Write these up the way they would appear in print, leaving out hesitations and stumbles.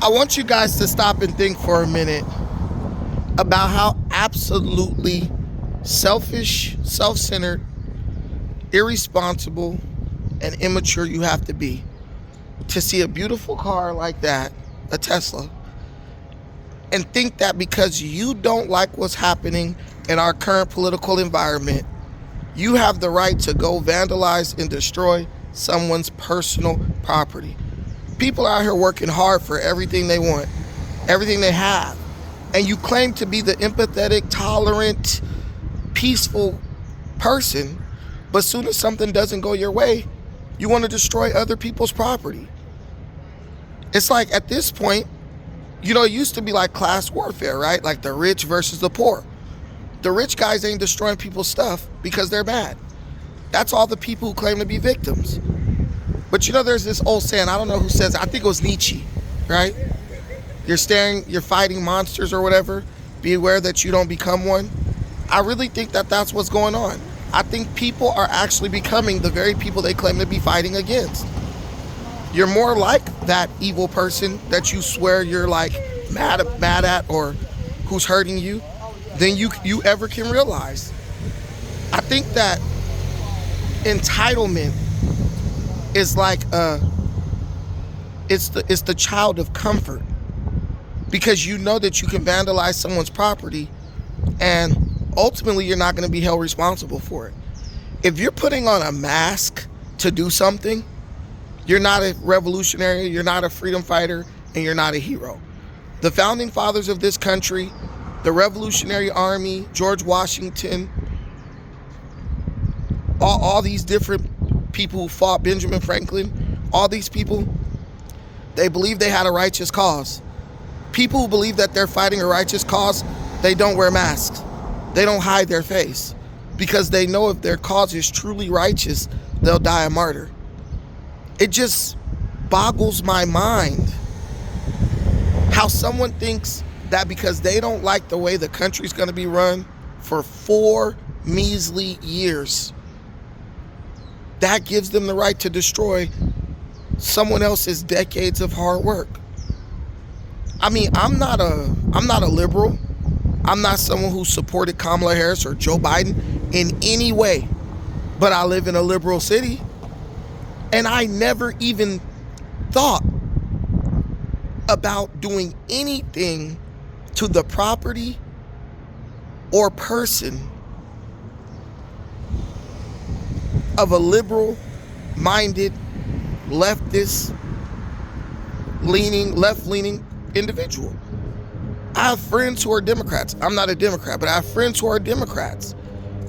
I want you guys to stop and think for a minute about how absolutely selfish, self-centered, irresponsible, and immature you have to be to see a beautiful car like that, a Tesla, and think that because you don't like what's happening in our current political environment, you have the right to go vandalize and destroy someone's personal property. People out here working hard for everything they want, everything they have, and you claim to be the empathetic, tolerant, peaceful person, but as soon as something doesn't go your way, you want to destroy other people's property. It's like at this point, you know, it used to be like class warfare, right? Like the rich versus the poor. The rich guys ain't destroying people's stuff because they're mad. That's all the people who claim to be victims. But you know, there's this old saying, I don't know who says it, I think it was Nietzsche, right? You're fighting monsters or whatever. Be aware that you don't become one. I really think that that's what's going on. I think people are actually becoming the very people they claim to be fighting against. You're more like that evil person that you swear you're like mad at or who's hurting you than you ever can realize. I think that entitlement is like it's the child of comfort, because you know that you can vandalize someone's property and ultimately you're not going to be held responsible for it. If you're putting on a mask to do something, you're not a revolutionary, you're not a freedom fighter, and you're not a hero. The founding fathers of this country, the Revolutionary Army, George Washington, all these different people who fought, Benjamin Franklin, all these people, they believe they had a righteous cause. People who believe that they're fighting a righteous cause, they don't wear masks. They don't hide their face because they know if their cause is truly righteous, they'll die a martyr. It just boggles my mind how someone thinks that because they don't like the way the country's going to be run for 4 measly years, that gives them the right to destroy someone else's decades of hard work. I mean, I'm not a liberal. I'm not someone who supported Kamala Harris or Joe Biden in any way, but I live in a liberal city, and I never even thought about doing anything to the property or person of a liberal-minded, left-leaning individual. I have friends who are Democrats. I'm not a Democrat, but I have friends who are Democrats.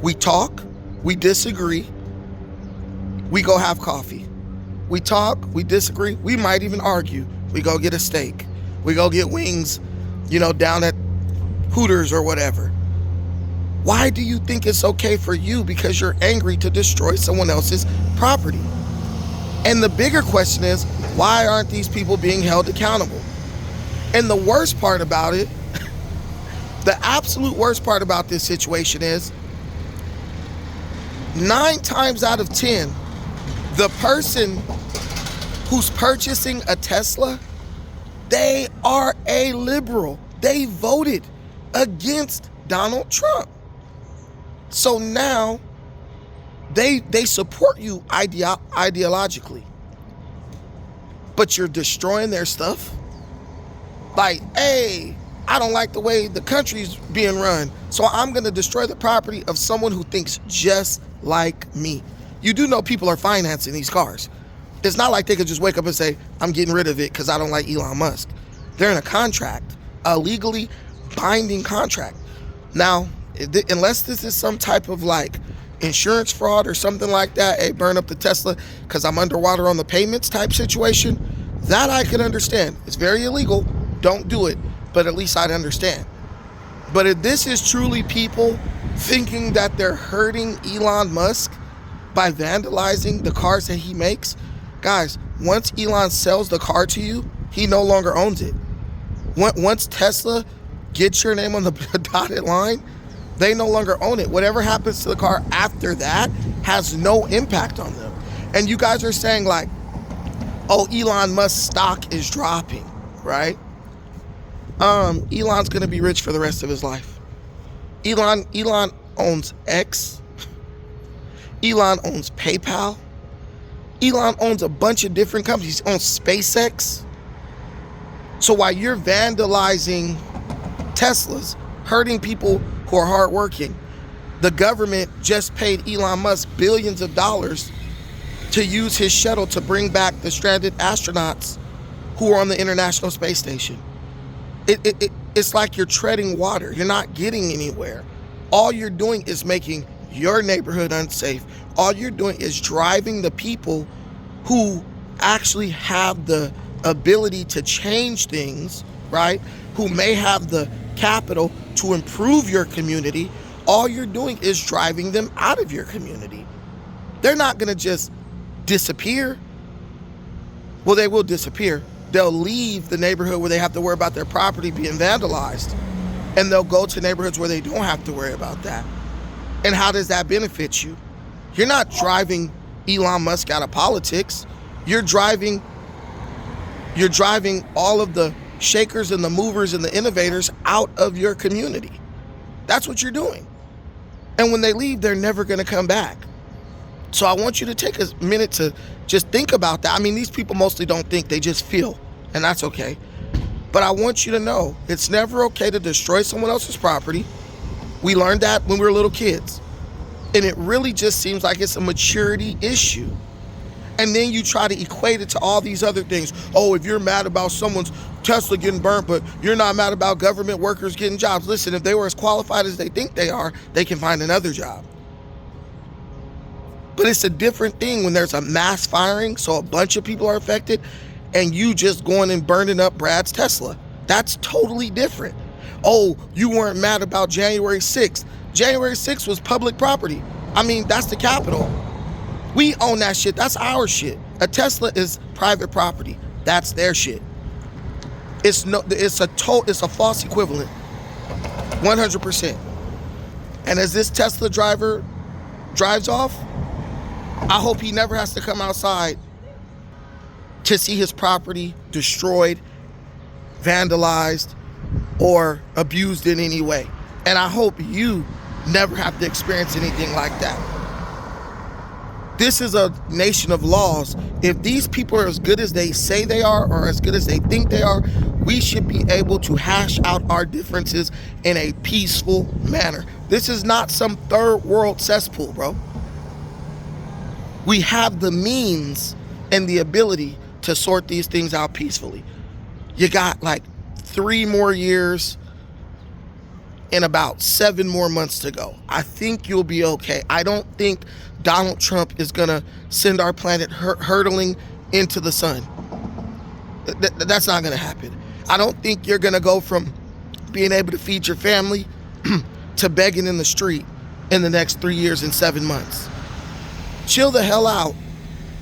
We talk, we disagree, we go have coffee. We talk, we disagree, we might even argue. We go get a steak. We go get wings, down at Hooters or whatever. Why do you think it's okay for you, because you're angry, to destroy someone else's property? And the bigger question is, why aren't these people being held accountable? And the worst part about it, the absolute worst part about this situation is 9 times out of 10, the person who's purchasing a Tesla, they are a liberal. They voted against Donald Trump. So now they support you ideologically, but you're destroying their stuff. Like, hey, I don't like the way the country's being run, so I'm going to destroy the property of someone who thinks just like me. You do know people are financing these cars. It's not like they could just wake up and say, I'm getting rid of it because I don't like Elon Musk. They're in a contract, a legally binding contract. Now, unless this is some type of like insurance fraud or something like that, hey, burn up the Tesla because I'm underwater on the payments type situation, that I can understand. It's very illegal. Don't do it. But at least I'd understand. But if this is truly people thinking that they're hurting Elon Musk by vandalizing the cars that he makes, guys, once Elon sells the car to you, he no longer owns it. Once Tesla gets your name on the dotted line, they no longer own it. Whatever happens to the car after that has no impact on them. And you guys are saying like, oh, Elon Musk's stock is dropping. right? Elon's gonna be rich for the rest of his life. Elon owns X. Elon owns PayPal. Elon owns a bunch of different companies. He owns SpaceX. So while you're vandalizing Teslas, hurting people who are hardworking, the government just paid Elon Musk billions of dollars to use his shuttle to bring back the stranded astronauts who are on the International Space Station. It's like you're treading water. You're not getting anywhere. All you're doing is making your neighborhood unsafe. All you're doing is driving the people who actually have the ability to change things, right? Who may have the capital to improve your community. All you're doing is driving them out of your community. They're not gonna just disappear. Well, they will disappear. They'll leave the neighborhood where they have to worry about their property being vandalized, and they'll go to neighborhoods where they don't have to worry about that. And how does that benefit you? You're not driving Elon Musk out of politics. You're driving all of the shakers and the movers and the innovators out of your community. That's what you're doing. And when they leave, they're never going to come back. So I want you to take a minute to just think about that. I mean, these people mostly don't think, they just feel, and that's okay. But I want you to know it's never okay to destroy someone else's property. We learned that when we were little kids. And it really just seems like it's a maturity issue. And then you try to equate it to all these other things. Oh, if you're mad about someone's Tesla getting burnt, but you're not mad about government workers getting jobs. Listen, if they were as qualified as they think they are, they can find another job. But it's a different thing when there's a mass firing, so a bunch of people are affected, and you just going and burning up Brad's Tesla. That's totally different. Oh, you weren't mad about January 6th. January 6th was public property. I mean, that's the Capitol. We own that shit. That's our shit. A Tesla is private property. That's their shit. It's a false equivalent. 100%. And as this Tesla driver drives off, I hope he never has to come outside to see his property destroyed, vandalized, or abused in any way. And I hope you never have to experience anything like that. This is a nation of laws. If these people are as good as they say they are, or as good as they think they are, we should be able to hash out our differences in a peaceful manner. This is not some third world cesspool, bro. We have the means and the ability to sort these things out peacefully. You got like 3 more years and about 7 more months to go. I think you'll be okay. I don't think Donald Trump is gonna send our planet hurtling into the sun. That's not gonna happen. I don't think you're gonna go from being able to feed your family to begging in the street in the next 3 years and 7 months. Chill the hell out.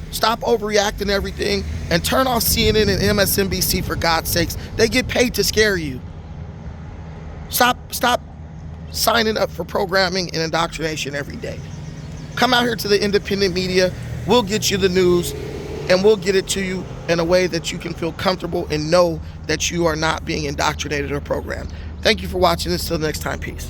Stop overreacting to everything and turn off CNN and MSNBC, for God's sakes. They get paid to scare you. Stop signing up for programming and indoctrination every day. Come out here to the independent media. We'll get you the news, and we'll get it to you in a way that you can feel comfortable and know that you are not being indoctrinated or programmed. Thank you for watching this. Till next time, peace.